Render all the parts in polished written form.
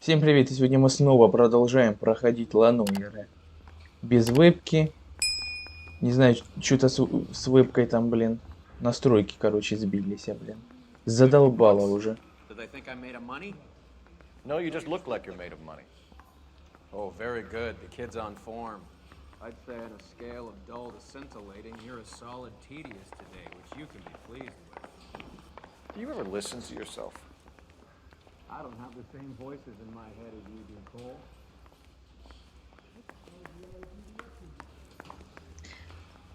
Всем привет, и сегодня мы снова продолжаем проходить Noire. Без вебки. Не знаю, что-то с вебкой там, блин. Настройки, короче, сбились, блин. Задолбало уже. No, you just look like you're made of money. Oh, very good. The kid's on form. I'd say on a scale of dull to scintillating, you're a solid tedious today, which you can be pleased with. Do you ever listen to yourself? I don't have the same voices in my head as you do, Cole.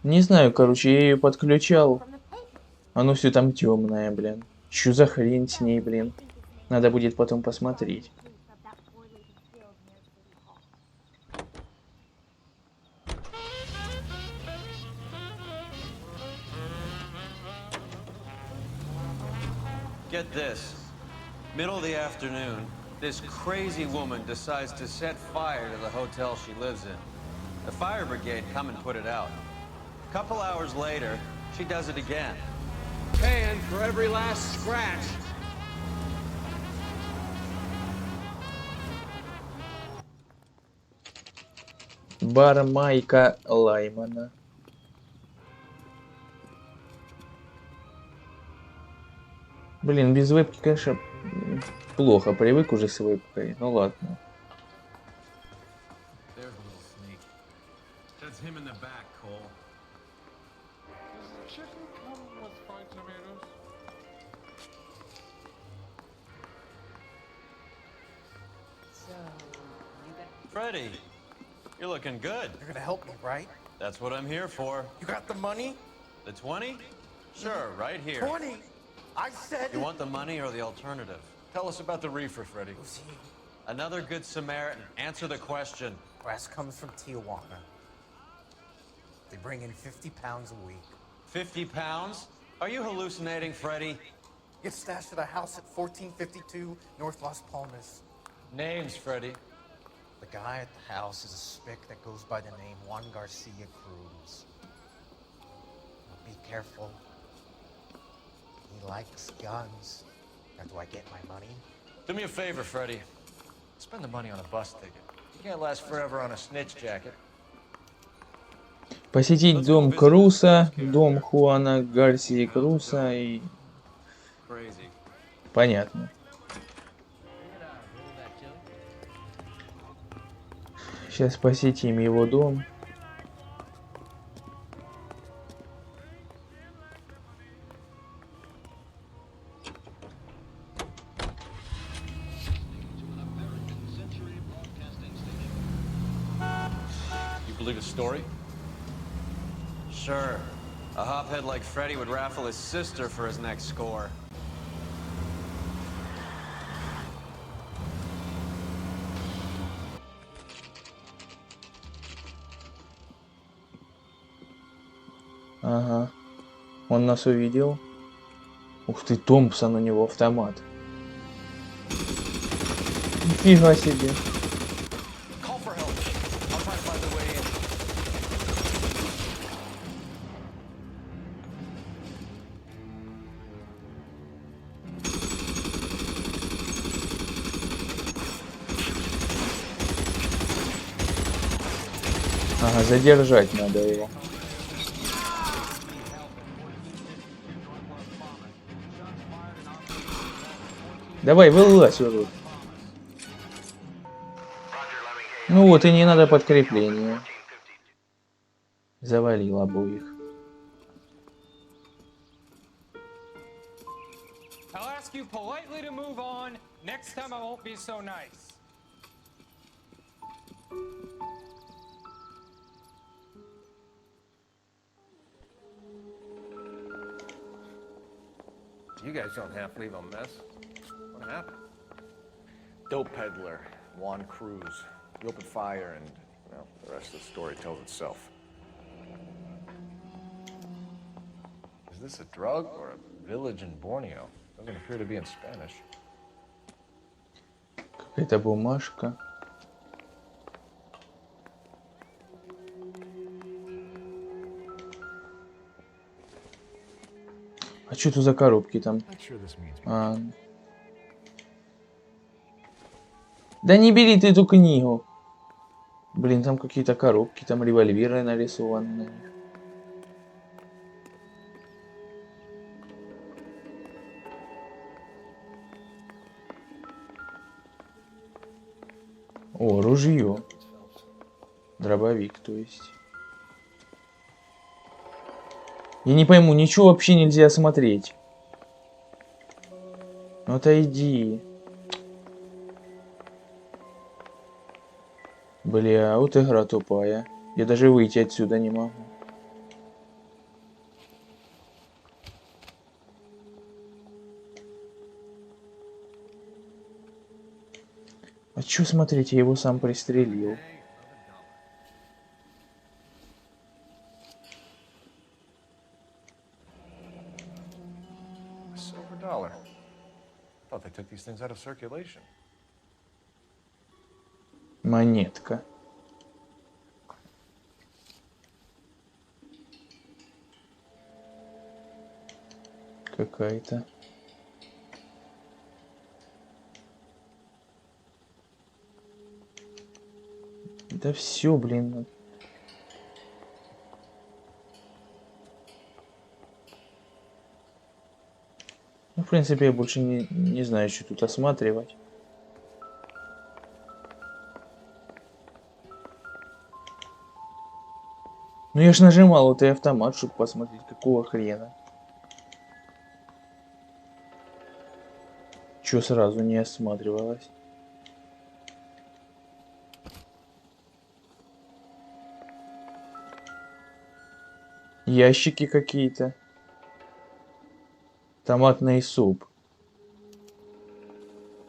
Не знаю, короче, я ее подключал. Оно все там темное, блин. Что за хрень с ней, блин? Надо будет потом посмотреть. Get this. Middle of the afternoon, this crazy woman decides to set fire to the hotel she lives in. The fire brigade come and put it out. A couple hours later, she does it again. Paying for every last scratch. Бар Майка Лаймана. Блин, без вебки, конечно, плохо. Привык уже с вебкой. Ну ладно. There's a little sneak. That's him in the back, Cole. Does the chicken come with fried tomatoes? Freddie, you're looking good. You're gonna help me, right? That's what I'm here for. You got the money? The 20? Sure, right here. 20! I said... You want the money or the alternative? Tell us about the reefer, Freddie. Who's he? Another good Samaritan. Answer the question. Brass comes from Tijuana. They bring in 50 pounds a week. 50 pounds? Are you hallucinating, Freddie? Get stashed at a house at 1452 North Las Palmas. Names, Freddie. The guy at the house is a spick that goes by the name Juan Garcia Cruz. Now be careful. He likes guns. Now do I get my money? Do me a favor, Freddie. Spend the money on a bus ticket. You can't last forever on a snitch jacket. Посетить дом Круса, дом Хуана Гарсии Круса и... Crazy. Понятно. Сейчас посетим его дом. You believe his story? Sure. A hophead like Freddie would raffle his sister for his next score. Ага. Он нас увидел. Ух ты, Томпсон, у него автомат. Нифига себе. Call for help. I'll try to find the way in. Ага, задержать надо его. Давай, вылазь уже. Ну вот, и не надо подкрепления. Завалил обоих. I'll ask you politely to move on. Next time I won't be so nice. You guys don't have to leave a mess. What happened? Dope peddler, Juan Cruz. He opened fire and, well, the rest of the story tells itself. Is this a drug or a village in Borneo? Doesn't appear to be in Spanish. Какая-то бумажка. А что тут за коробки там? Да не бери ты эту книгу. Блин, там какие-то коробки, там револьверы нарисованы на них. О, ружье. Дробовик, то есть. Я не пойму, ничего вообще нельзя смотреть. Ну отойди. Бля, вот игра тупая. Я даже выйти отсюда не могу. А чё смотреть, я его сам пристрелил. A silver dollar. Thought they took these things out of circulation. Монетка. Какая-то. Да все, блин. Ну, в принципе, я больше не знаю, что тут осматривать. Ну, я ж нажимал вот и автомат, чтобы посмотреть, какого хрена. Чё сразу не осматривалось? Ящики какие-то. Томатный суп.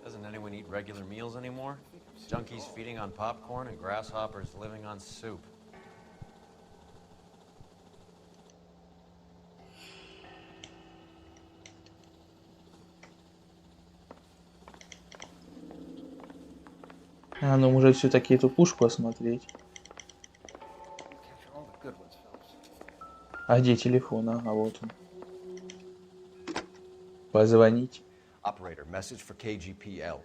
Doesn't anyone eat regular meals anymore? Junkies feeding on popcorn and grasshoppers living on soup. А, ну может все-таки эту пушку осмотреть. А где телефон? Ага, вот он. Позвонить. Operator, message for KGPL.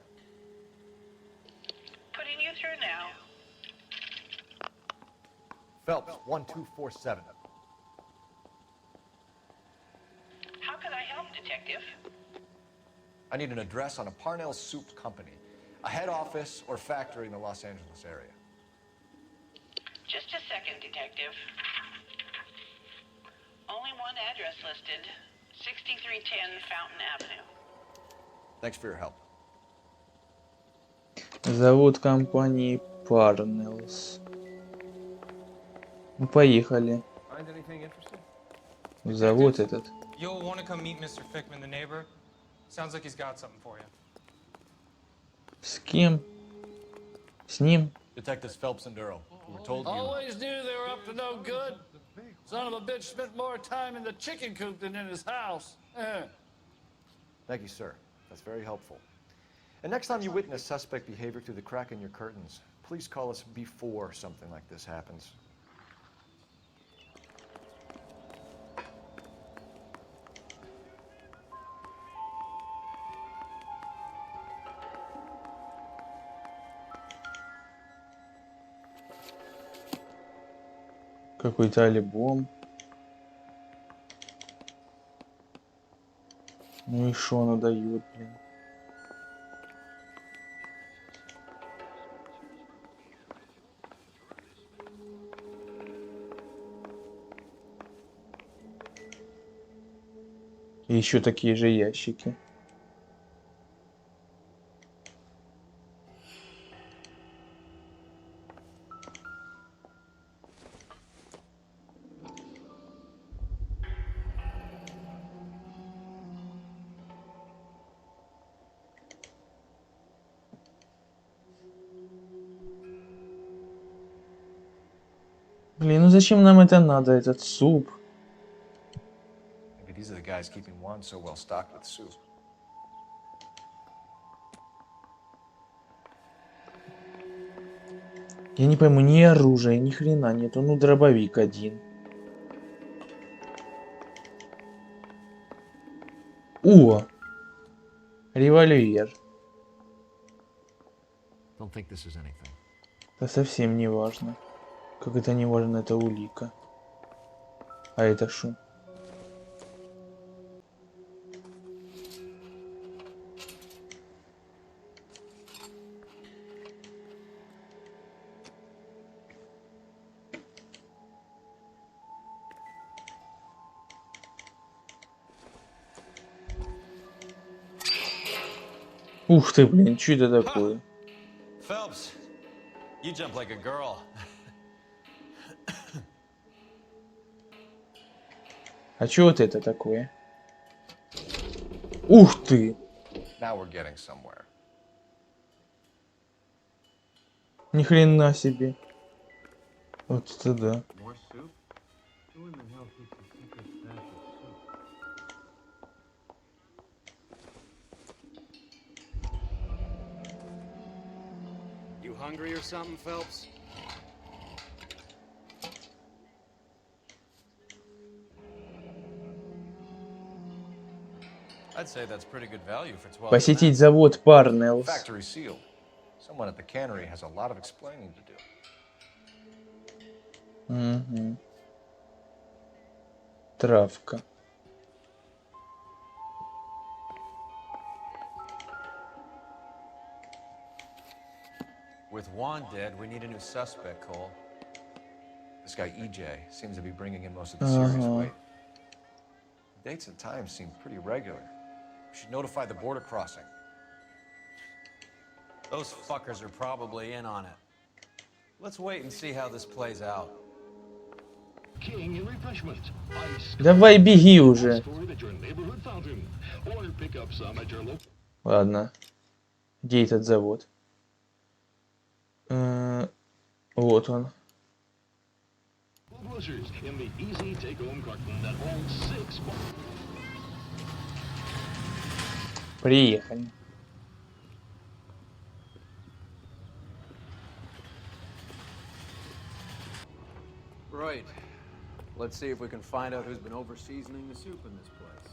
Putting you through now. Phelps, 1247. How can I help, Detective? I need an address on a Parnell Soup Company, a head office or factory in the Los Angeles area. Just a second, Detective. Only one address listed. 6310 Fountain Avenue. Thanks for your help. Завод компании Parnells. Ну, поехали. Find anything interesting? Завод этот. You'll want to come meet Mr. Fickman, the neighbor. Sounds like he's got something for you. С кем? С ним? Detectives Phelps and Durrell. We were told you... Always knew they were up to no good. Son of a bitch spent more time in the chicken coop than in his house. Thank you, sir. That's very helpful. And next time you witness suspect behavior through the crack in your curtains, please call us before something like this happens. Какой-то альбом. Ну и шо оно дает, блин. И еще такие же ящики. Блин, ну зачем нам это надо, этот суп? Maybe these are the guys keeping Juan so well stocked with soup. Я не пойму, ни оружия, ни хрена нету. Ну, дробовик один. О! Револьвер. Don't think this is anything. Да совсем не важно. Как это не важно, это улика. А это шо? Ух ты, блин, что это такое? Phelps, you jump like a girl. А что вот это такое? Ух ты! Now we're getting somewhere. Ни хрена себе. Вот это да. More soup? Who in the hell keeps a secret stash of soup? You hungry or something, Phelps? I'd say that's pretty good value for 12 Посетить cents. завод Парнеллс. Factory sealed. Someone at the cannery has a lot of explaining to do. Угу. Травка. With Juan dead, we need a new suspect, Cole. This guy EJ seems to be bringing in most of the serious Uh-huh. weight. Dates and times seem pretty regular. We should notify the border crossing. Those fuckers are probably in on it. Let's wait and see how this plays out. King and refreshment. Ice Давай беги уже. stored at your neighborhood fountain, or pick up some at your local Ладно. Где этот завод? Вот он. grocers in the easy take-home carton that holds 6 Приехали. Right. Let's see if we can find out who's been over-seasoning the soup in this place.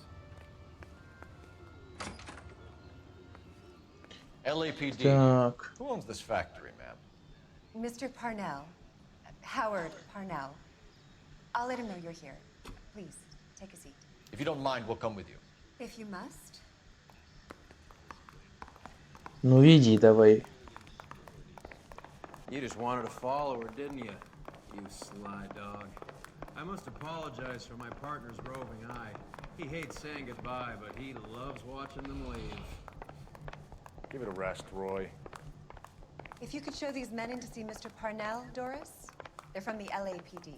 LAPD. Так. Who owns this factory, ma'am? Mr. Parnell. Howard Parnell. I'll let him know you're here. Please, take a seat. If you don't mind, we'll come with you. If you must. Ну веди давай. You just wanted to follow her, didn't you? You sly dog. I must apologize for my partner's roving eye. He hates saying goodbye, but he loves watching them leave. Give it a rest, Roy. If you could show these men in to see Mr. Parnell, Doris. They're from the LAPD.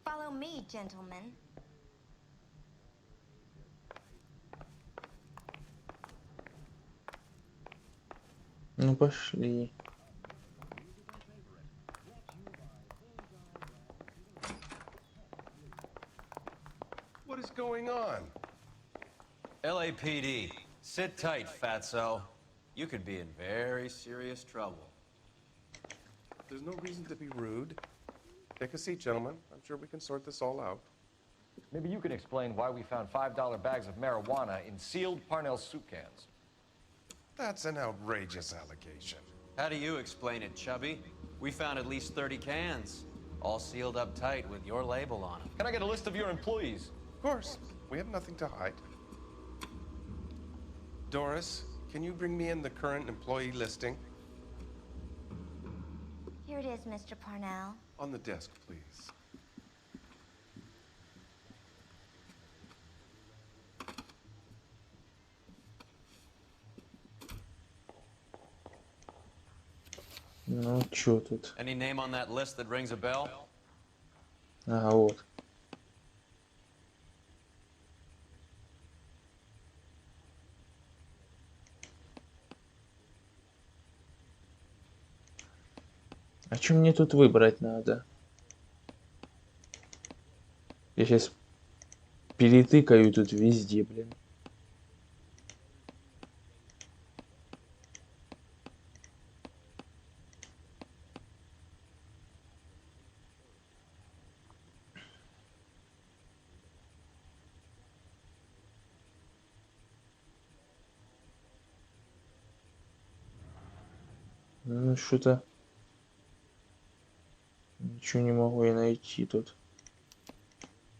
Follow me, gentlemen. Ну пошли. What is going on? LAPD, sit tight, fatso. You could be in very serious trouble. There's no reason to be rude. Take a seat, gentlemen. I'm sure we can sort this all out. Maybe you can explain why we found $5 bags of marijuana in sealed Parnell soup cans. That's an outrageous allegation. How do you explain it, Chubby? We found at least 30 cans, all sealed up tight with your label on them. Can I get a list of your employees? Of course. We have nothing to hide. Doris, can you bring me in the current employee listing? Here it is, Mr. Parnell. On the desk, please. Ну чё тут? Any name on that list that rings a bell? Ага, вот. А что мне тут выбрать надо? Я сейчас перетыкаю тут везде, блин. Ну, что-то... Ничего не могу я найти тут.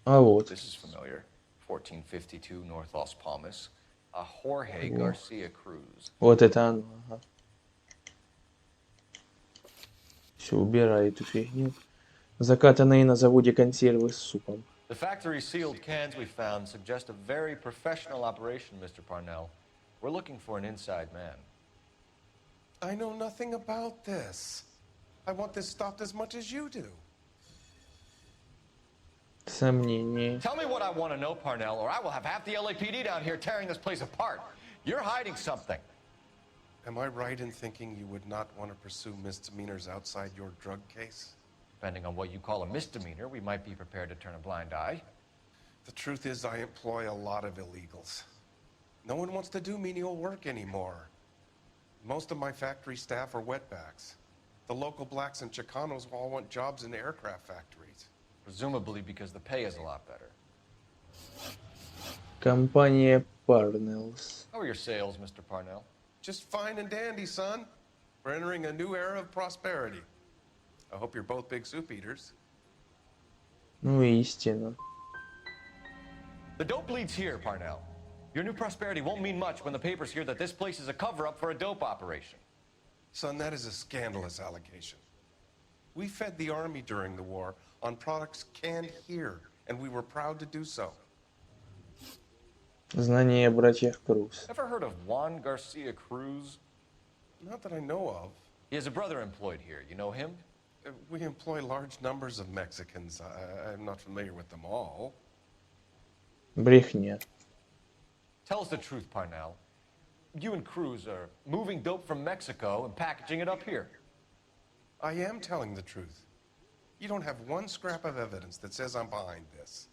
А вот. This is familiar. 1452 North Las Palmas. A Jorge Garcia Cruz. Вот это оно. Ага. Все, убирай эту фигню. Закатанные на заводе консервы с супом. The factory sealed cans we found suggest a very professional operation, Mr. Parnell. We're looking for an inside man. I know nothing about this. I want this stopped as much as you do. Сомнение. Tell me what I want to know, Parnell, or I will have half the LAPD down here tearing this place apart. You're hiding something. Am I right in thinking you would not want to pursue misdemeanors outside your drug case? Depending on what you call a misdemeanor, we might be prepared to turn a blind eye. The truth is, I employ a lot of illegals. No one wants to do menial work anymore. Most of my factory staff are wetbacks. The local blacks and Chicanos all want jobs in aircraft factories. Presumably because the pay is a lot better. Компания Parnells. How are your sales, Mr. Parnell? Just fine and dandy, son. We're entering a new era of prosperity. I hope you're both big soup eaters. Ну, истина. The dope leads here, Parnell. Your new prosperity won't mean much when the papers hear that this place is a cover-up for a dope operation. Son, that is a scandalous allegation. We fed the army during the war on products canned here, and we were proud to do so. Знание о братьях Круз. Ever heard of Juan Garcia Cruz? Not that I know of. He has a brother employed here. You know him? We employ large numbers of Mexicans. I'm not familiar with them all. Брехня. Tell us the truth, Parnell. You and Cruz are moving dope from Mexico and packaging it up here. I am telling the truth. You don't have one scrap of evidence that says I'm behind this.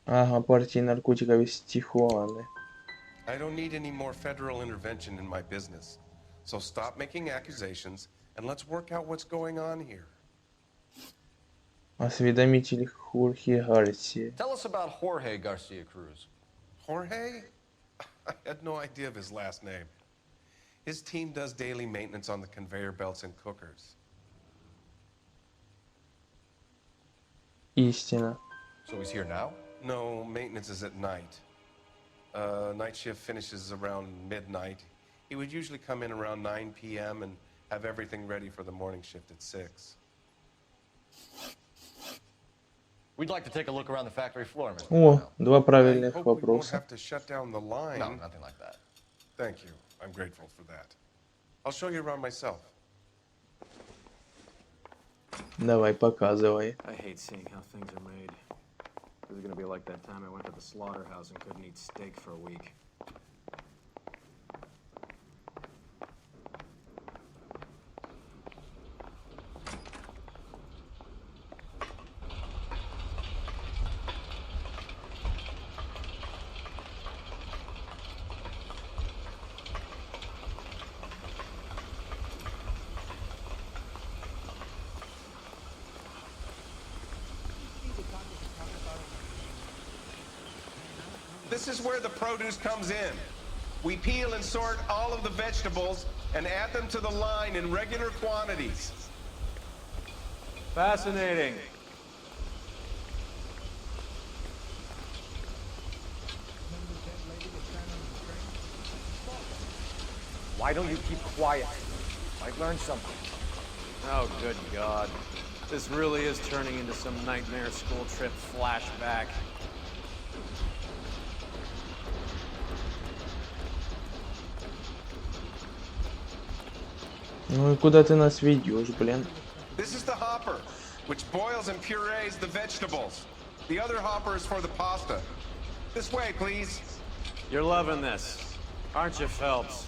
Ага, партии наркотиков из Тихуаны. I don't need any more federal intervention in my business. So stop making accusations and let's work out what's going on here. Осведомитель Хорхе Гарсия. Tell us about Jorge Garcia Cruz. Jorge? I had no idea of his last name. His team does daily maintenance on the conveyor belts and cookers. Истина. So he's here now? No, maintenance is at night. Night shift finishes around midnight. He would usually come in around 9 p.m. and have everything ready for the morning shift at 6. We'd like to take a look around the factory floor, Mr. О, Parnell. два I правильных hope we won't вопроса. have to shut down the line. No, nothing like that. Thank you. I'm grateful for that. I'll show you around myself. Давай, показывай. I hate seeing how things are made. This is gonna be like that time I went to the slaughterhouse and couldn't eat steak for a week. This is where the produce comes in. We peel and sort all of the vegetables and add them to the line in regular quantities. Fascinating. Why don't you keep quiet? Might learn something. Oh, good God. This really is turning into some nightmare school trip flashback. Ну и куда ты нас ведешь, блин? This is the hopper, which boils and purees the vegetables. The other hopper is for the pasta. This way, please. You're loving this, aren't you, Phelps?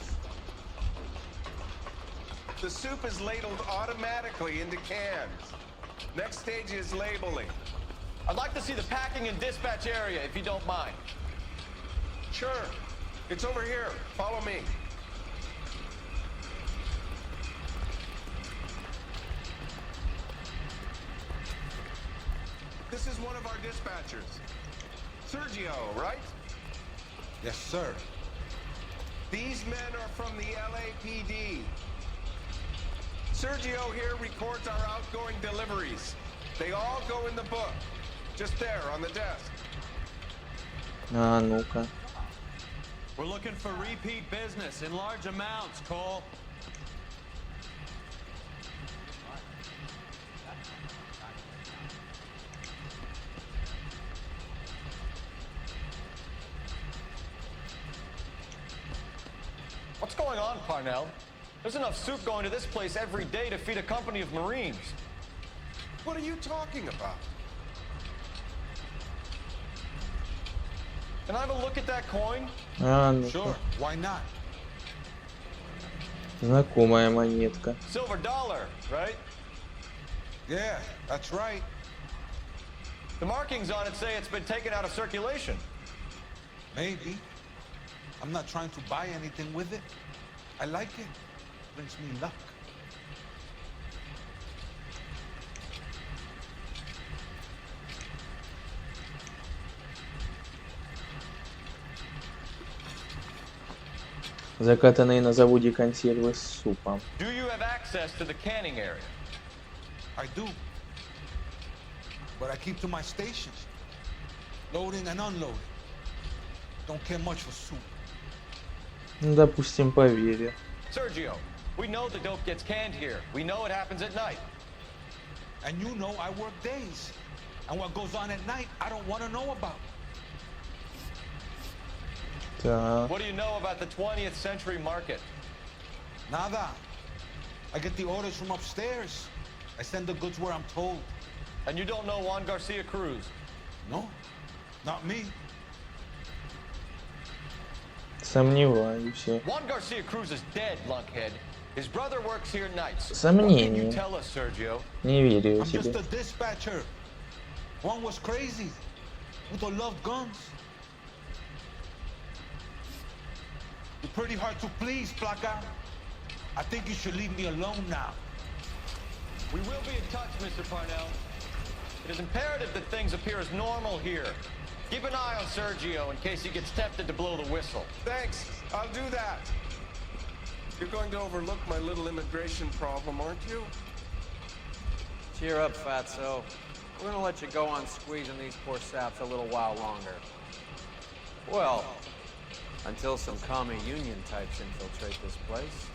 The soup is ladled automatically into cans. Next stage is labeling. I'd like to see the packing and dispatch area, if you don't mind. Sure. It's over here. Follow me. This is one of our dispatchers. Sergio, right? Yes, sir. These men are from the LAPD. Sergio here records our outgoing deliveries. They all go in the book. Just there on the desk. А, ну-ка. We're looking for repeat business in large amounts, Cole. What's going on, Parnell? There's enough soup going to this place every day to feed a company of Marines. What are you talking about? Can I have a look at that coin? А, ну-ка. Sure, why not? Знакомая монетка. Silver dollar, right? Yeah, that's right. The markings on it say it's been taken out of circulation. Maybe. I'm not trying to buy anything with it. I like it. Brings me luck. Закатанные на заводе консервы с супом. Do you have access to the canning area? I do. But I keep to my stations. Loading and unloading. Don't care much for soup. Ну, допустим, поверю. Sergio, we know the dope gets canned here. We know it happens at night. And you know I work days. And what goes on at night, I don't want to know about. Так. What do you know about the 20th century market? Nada. I get the orders from upstairs. I send the goods where I'm told. And you don't know Juan Garcia Cruz? No, not me. Сомневаюсь. Juan Garcia Cruz is dead, lunkhead. His brother works here nights. Сомнение. What can you tell us, Sergio? Не верю I'm себе. just a dispatcher. One was crazy. Udo loved guns. You're pretty hard to please, Placa. I think you should leave me alone now. We will be in touch, Mr. Parnell. It is imperative that things appear as normal here. Keep an eye on Sergio in case he gets tempted to blow the whistle. Thanks. I'll do that. You're going to overlook my little immigration problem, aren't you? Cheer up, Fatso. We're gonna let you go on squeezing these poor saps a little while longer. Well, until some commie union types infiltrate this place.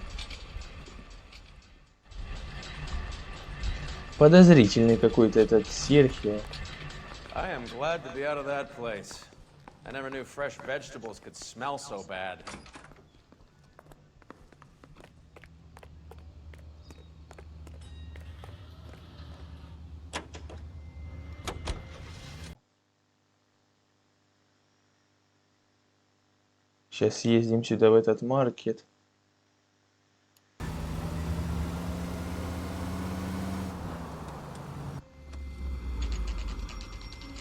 Подозрительный какой-то этот Серхио. I am glad to be out of that place. I never knew fresh vegetables could smell so bad. Сейчас съездим сюда в этот маркет.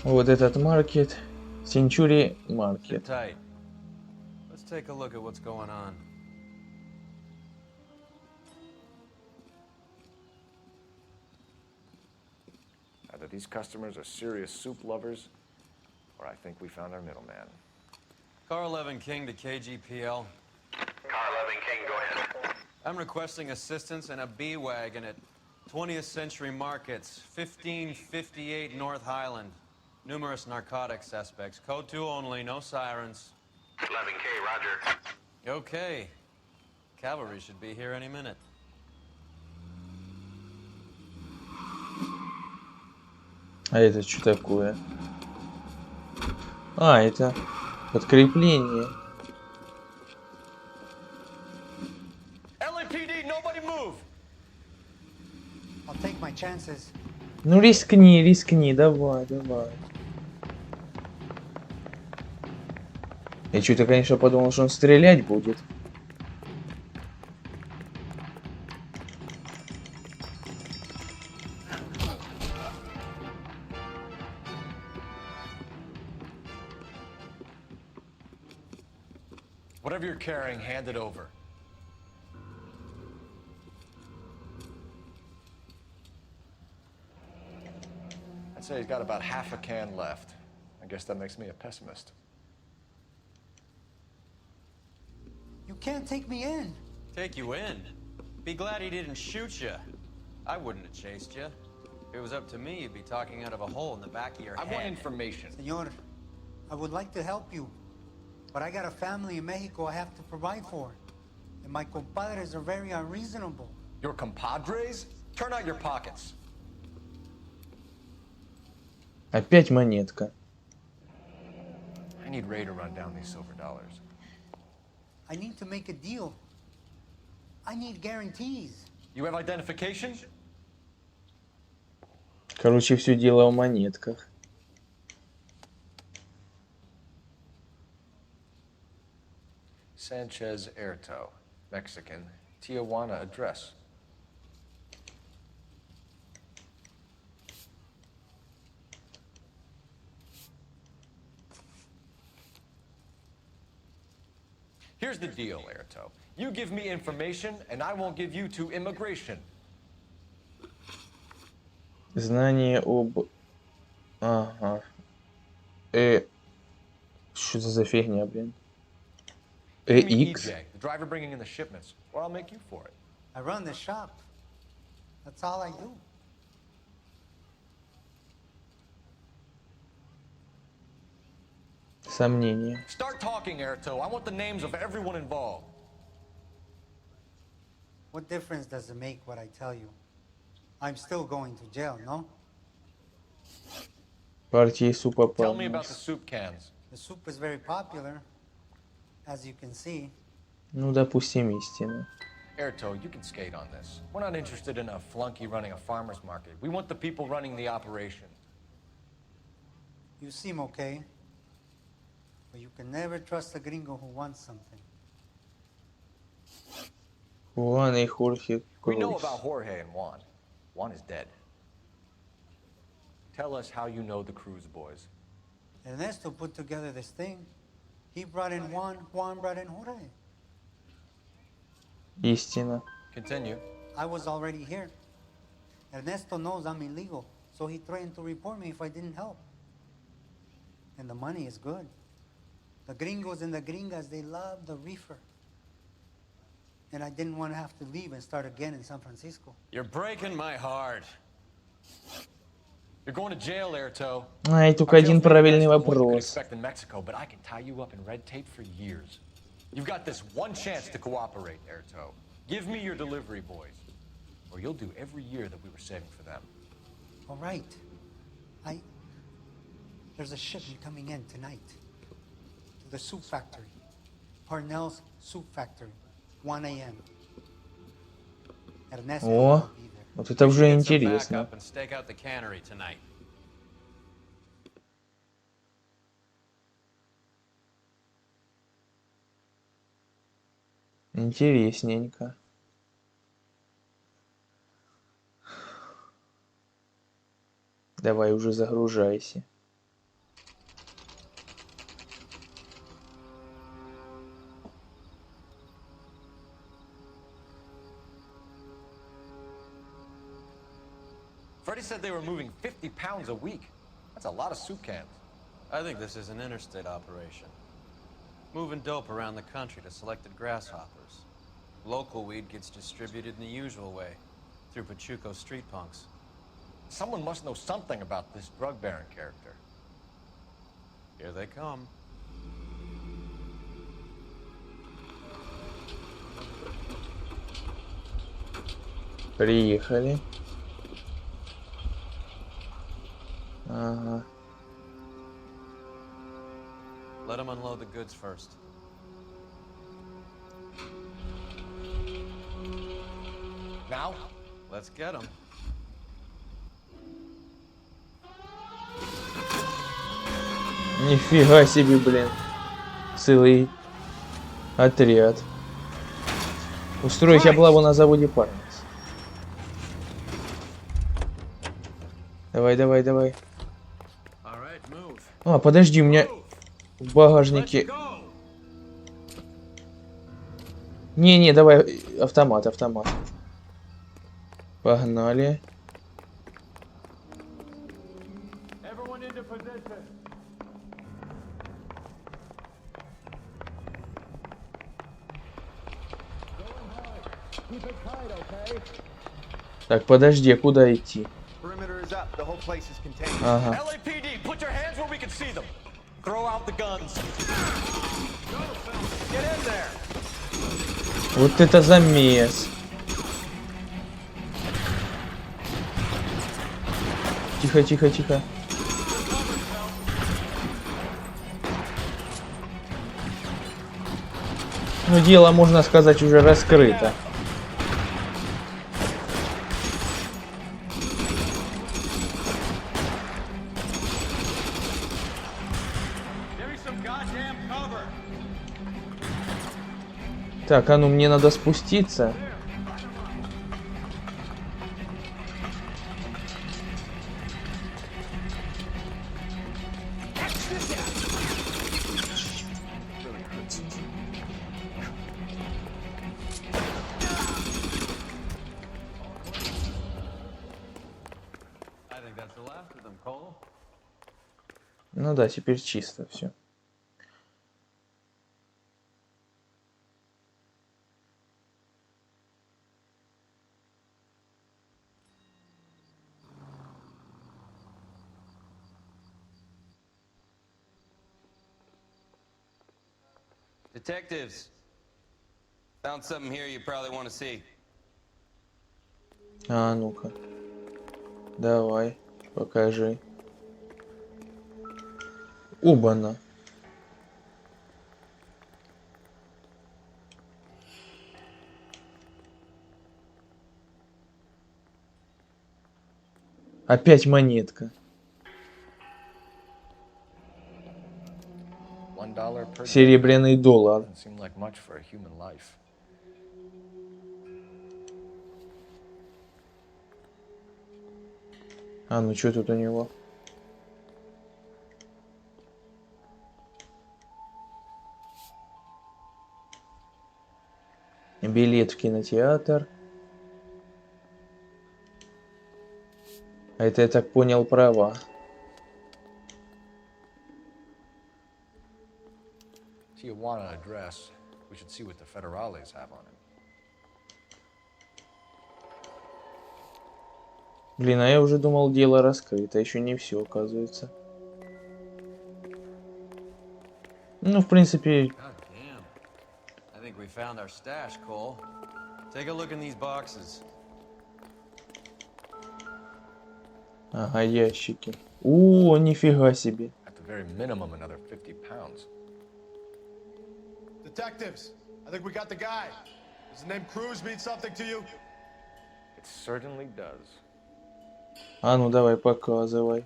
Вот этот маркет. Century Sit Market. tight. Let's take a look at what's going on. Either these customers are serious soup lovers, or I think we found our middleman. Car 11 King to KGPL. Car 11 King, go ahead. I'm requesting assistance in a B-Wagon at 20th Century Markets, 1558 North Highland. Numerous narcotic suspects. Code 2 only, no sirens. 11K, roger. Okay. Cavalry should be here any minute. А это что такое? А, это подкрепление. LAPD, nobody move! I'll take my chances. Ну рискни, рискни, давай, давай. Я что-то, конечно, подумал, что он стрелять будет. Whatever you're carrying, hand it over. I'd say he's got about half a can left. I guess that makes me a pessimist. You can't take me in. Take you in? Be glad he didn't shoot you. I wouldn't have chased you. If it was up to me, you'd be talking out of a hole in the back of your head. I want information. Senor, I would like to help you, but I got a family in Mexico I have to provide for. And my compadres are very unreasonable. Your compadres? Turn out your pockets. Опять монетка. I need Ray to run down these silver dollars. I need to make a deal. I need guarantees. You have identification? Короче, все дело в монетках. Sanchez Erto, Mexican, Tijuana address. Here's the deal, Erto. You give me information, and I won't give you to immigration. Знание об... Ага. Что это за фигня, блин? Give me X. EJ, the driver bringing in the shipments, or I'll make you for it. I run the shop. That's all I do. Сомнение. Start talking, Erto. I want the names of everyone involved. What difference does it make what I tell you? I'm still going to jail, no? Партии супа Tell me about the soup cans. The soup is very popular, as you can see. Ну, допустим, истина. Erto, you can skate on this. We're not interested in a flunky running a farmer's market. We want the people running the operation. You seem okay, but you can never trust a gringo who wants something. Juan y Jorge We know Cruz. about Jorge and Juan. Juan is dead. Tell us how you know the Cruz boys. Ernesto put together this thing. He brought in Juan, Juan brought in Jorge. Истина. Continue. I was already here. Ernesto knows I'm illegal, so he threatened to report me if I didn't help. And the money is good. The gringos and the gringas, they love the reefer. And I didn't want to have to leave and start again in San Francisco. You're breaking my heart. You're going to jail, Erto. Ай, только один правильный вопрос. Expect in Mexico, but I can tie you up in red tape for years. You've got this one chance to cooperate, Erto. Give me your delivery boys, or you'll do every year that we were saving for them. All right. There's a shipment coming in tonight to the soup factory. Parnell's soup factory, 1 a.m. Ernesto will О, be there. вот это уже Get some интересно. backup and stake out the cannery tonight. Интересненько. Давай уже загружайся. Freddie said they were moving 50 pounds a week. That's a lot of soup cans. I think this is an interstate operation. Moving dope around the country to selected grasshoppers. Local weed gets distributed in the usual way, through Pachuco street punks. Someone must know something about this drug baron character. Here they come. Приехали. Ага. Let them unload the goods first. Now? Let's get them. Нифига себе, блин. Целый отряд. Устроить облаву на заводе Парнес. Давай, давай, давай. А, подожди, у меня в багажнике... Не-не, давай, автомат, автомат. Погнали. Так, подожди, а куда идти? Perimeter is up. The whole place is contained. Ага. LAPD, put your hands where we can see them. Throw out the guns. Get in there. Вот это замес. Тихо, тихо, тихо. Ну, дело, можно сказать, уже раскрыто. Так, а ну мне надо спуститься. Ну да, теперь чисто все. Detectives, found something here you probably want to see. А ну-ка. Давай, покажи. Оба-на. Опять монетка. Серебряный доллар. А ну что тут у него? Билет в кинотеатр. А это, я так понял, права. Tijuana address. We should see what the federales have on it. Блин, а я уже думал, дело раскрыто. Еще не все, оказывается. Ну, в принципе... I think we found our stash, Cole. Take a look in these boxes. Ага, ящики. О, нифига себе. At the very minimum, another 50 pounds. Detectives, I think we got the guy. Does the name Cruz mean something to you? It certainly does. А ну давай, показывай.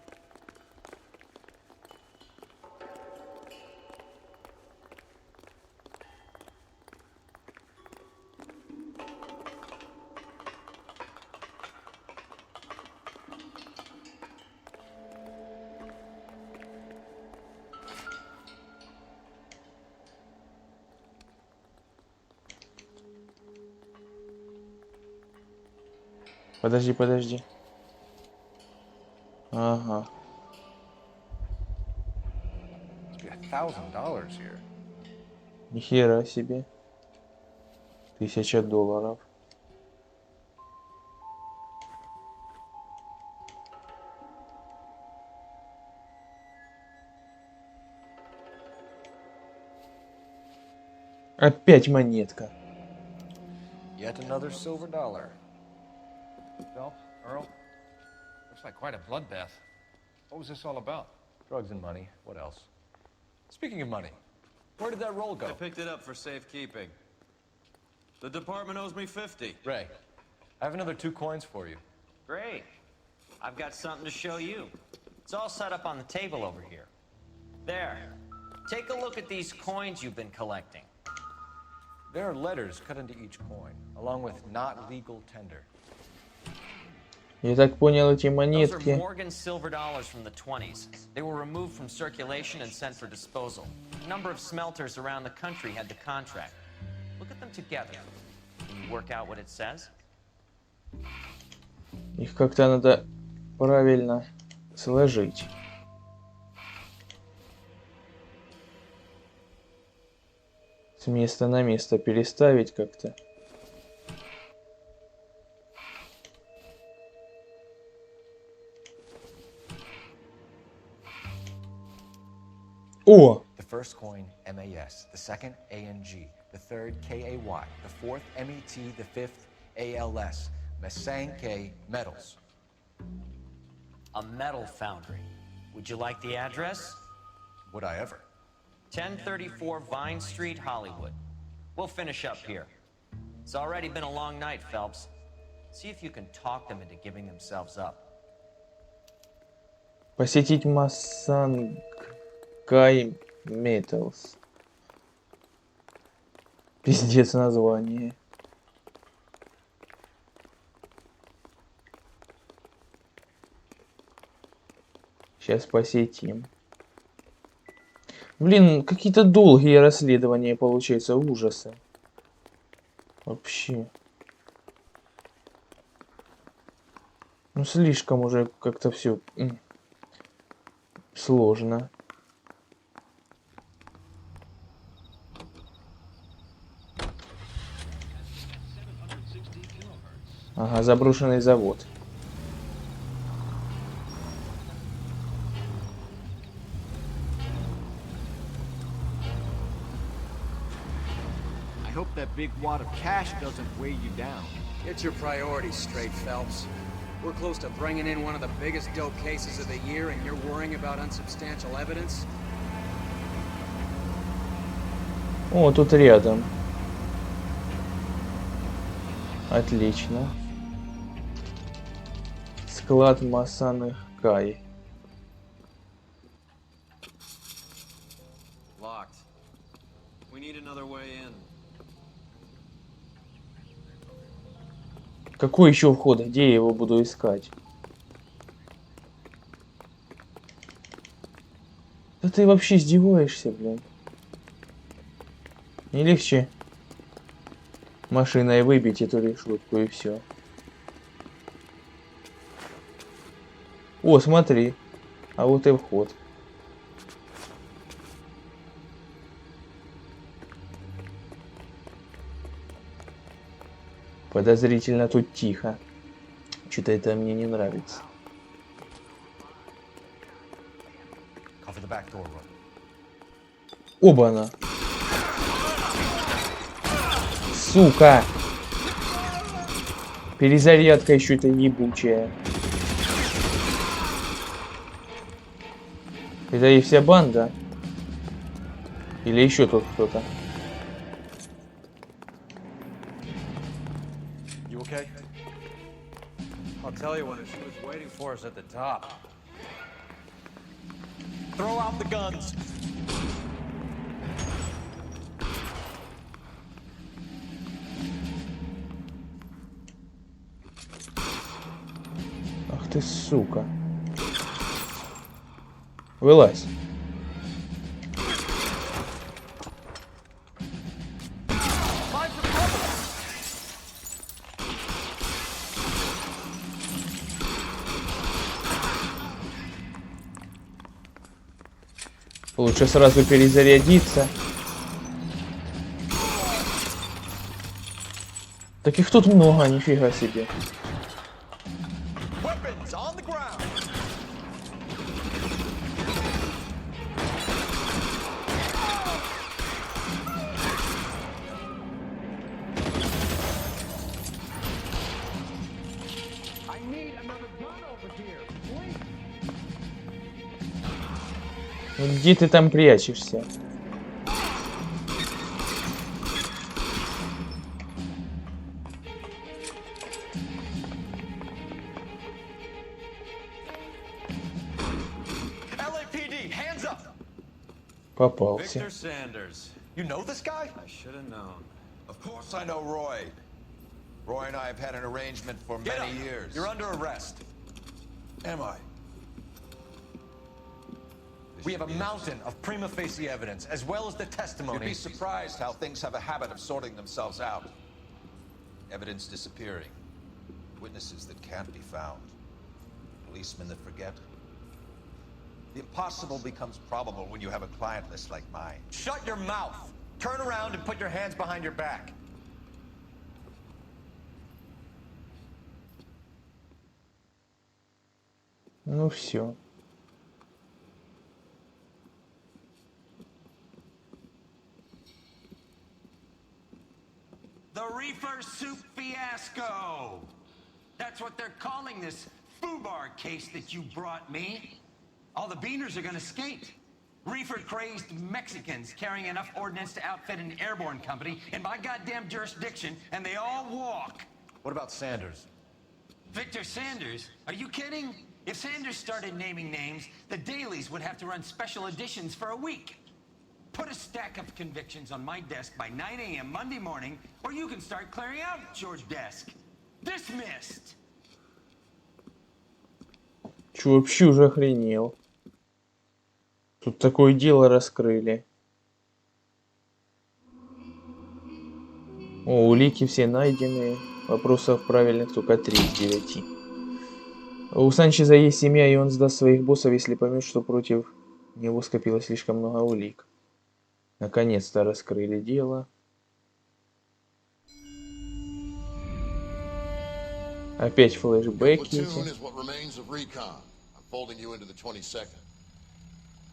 Подожди, подожди. Ага. $1,000 here. Нихера себе. $1000. Опять монетка. Yet another silver dollar. Phelps, Earl, looks like quite a bloodbath. What was this all about? Drugs and money. What else? Speaking of money, where did that roll go? I picked it up for safekeeping. The department owes me 50. Ray, I have another 2 coins for you. Great. I've got something to show you. It's all set up on the table over here. There. Take a look at these coins you've been collecting. There are letters cut into each coin, along with not legal tender. Я так понял, эти Those are монетки. Morgan silver dollars from the 20s. They were removed from circulation and sent for disposal. A number of smelters around the country had the contract. Look at them together. Can you work out what it says? Их как-то надо правильно сложить. С места на место переставить как-то. О! The first coin, MAS. The second, ANG. The third, KAY. The fourth, MET. The fifth, ALS. Masanke Metals. A metal foundry. Would you like the address? Would I ever? 1034 Vine Street, Hollywood. We'll finish up here. It's already been a long night, Phelps. See if you can talk them into giving themselves up. Посетить Масанкай Металс. Пиздец название. Сейчас посетим. Блин, какие-то долгие расследования получаются, ужасы. Вообще. Ну слишком уже как-то все сложно. Ага, заброшенный завод. I hope that big wad of cash doesn't weigh you down. Get your priorities straight, Phelps. We're close to bringing in one of the biggest dope cases of the year, and you're worrying about unsubstantial evidence? О, тут рядом. Отлично. Склад Масанкай. Locked. We need another way in. Какой еще вход? Где я его буду искать? Да ты вообще издеваешься, блин. Не легче машиной выбить эту решетку и все. О, смотри. А вот и вход. Подозрительно тут тихо. Что-то это мне не нравится. Cover the back door, Roy. Оба-на. Сука. Перезарядка еще эта ебучая. Это и вся банда? Или еще тут кто-то? You okay? I'll tell you when she was waiting for us at the top. Throw out the guns. Ах ты сука. Вылазь. Лучше сразу перезарядиться. Так их тут много, нифига себе. Ну где ты там прячешься? LAPD, hands up. Попался. Victor Sanders. You know this guy? I should have known. Of course I know Roy. Roy and I have had an arrangement for Get many up. years. You're under arrest. Am I? We have a mountain of prima facie evidence, as well as the testimony. You'd be surprised how things have a habit of sorting themselves out. Evidence disappearing. Witnesses that can't be found. Policemen that forget. The impossible becomes probable when you have a client list like mine. Shut your mouth. Turn around and put your hands behind your back. Ну все. The reefer soup fiasco. That's what they're calling this foobar case that you brought me. All the beaners are gonna skate. Reefer-crazed Mexicans carrying enough ordnance to outfit an airborne company in my goddamn jurisdiction, and they all walk. What about Sanders? Victor Sanders? Are you kidding? If Sanders started naming names, the dailies would have to run special editions for a week. Put a stack of convictions on my desk by 9 a.m. Monday morning, or you can start clearing out your desk. Dismissed. Чё, вообще уже охренел. Тут такое дело раскрыли. О, улики все найдены. Вопросов правильных только 3 из 9. У Санчеза есть семья, и он сдаст своих боссов, если поймет, что против него скопилось слишком много улик. Наконец-то раскрыли дело. Опять флешбеки.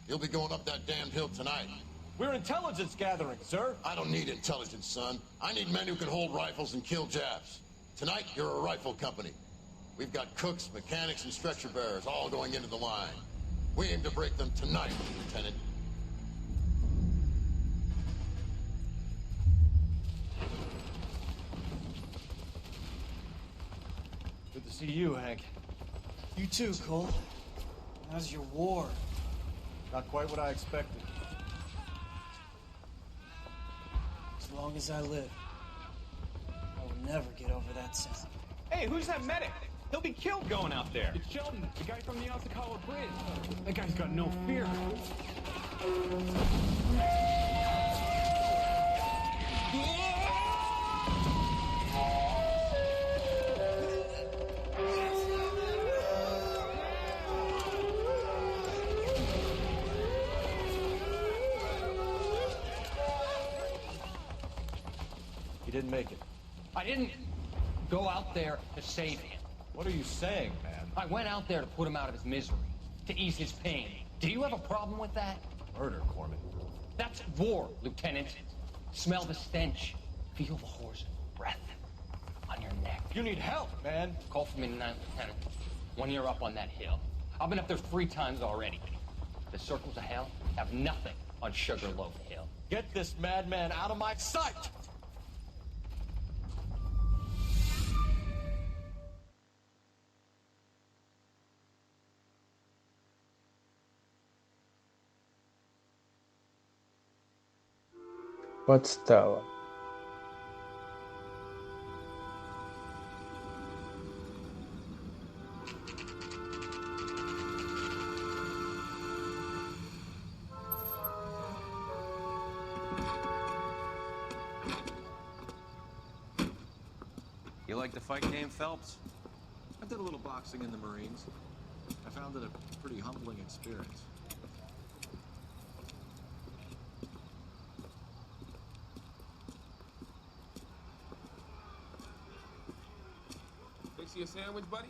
You'll be going up that damned hill tonight. We're intelligence gathering, sir. I don't need intelligence, son. I need men who can hold rifles and kill Japs. Tonight, you're a rifle company. We've got cooks, mechanics, and stretcher bearers all going into the line. We aim to break them tonight, Lieutenant. Good to see you, Hank. You too, Cole. How's your war? Not quite what I expected. As long as I live, I will never get over that sound. Hey, who's that medic? He'll be killed going out there. It's Sheldon, the guy from the Osakawa Bridge. That guy's got no fear. Didn't make it. I didn't go out there to save him. What are you saying, man? I went out there to put him out of his misery, to ease his pain. Do you have a problem with that? Murder, Corman. That's war, Lieutenant. Smell the stench. Feel the horse's breath on your neck. You need help, man. Call for me tonight, Lieutenant. When you're up on that hill. I've been up there 3 times already. The circles of hell have nothing on Sugarloaf Hill. Get this madman out of my sight! Подстава. You like the fight game, Phelps? I did a little boxing in the Marines. I found it a pretty humbling experience. Fix you a sandwich, buddy?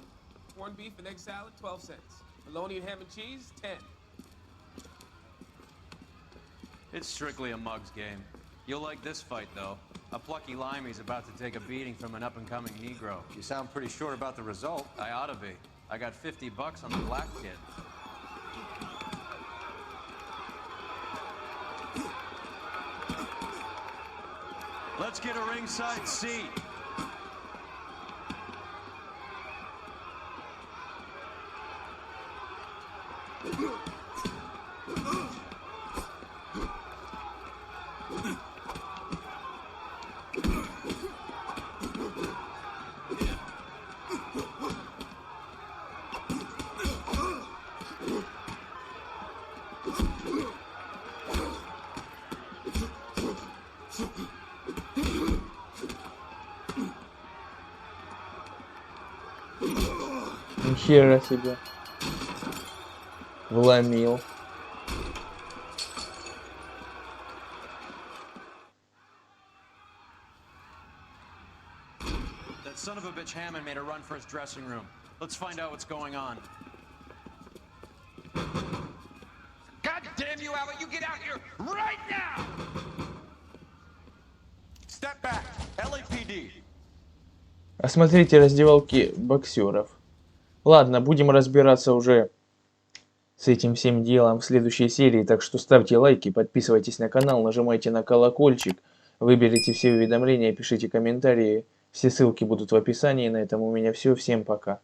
Corned beef and egg salad, 12 cents. Bologna and ham and cheese, 10. It's strictly a mug's game. You'll like this fight, though. A plucky limey's about to take a beating from an up-and-coming Negro. You sound pretty sure about the result. I ought to be. I got $50 on the black kid. Let's get a ringside seat. Нихера себе. Вломил. That son of a bitch Hammond made a run for his dressing room. Let's find out what's going on. God damn you, Albert, you get out here right now! Осмотрите раздевалки боксеров. Ладно, будем разбираться уже с этим всем делом в следующей серии, так что ставьте лайки, подписывайтесь на канал, нажимайте на колокольчик, выберите все уведомления, пишите комментарии, все ссылки будут в описании. На этом у меня все, всем пока.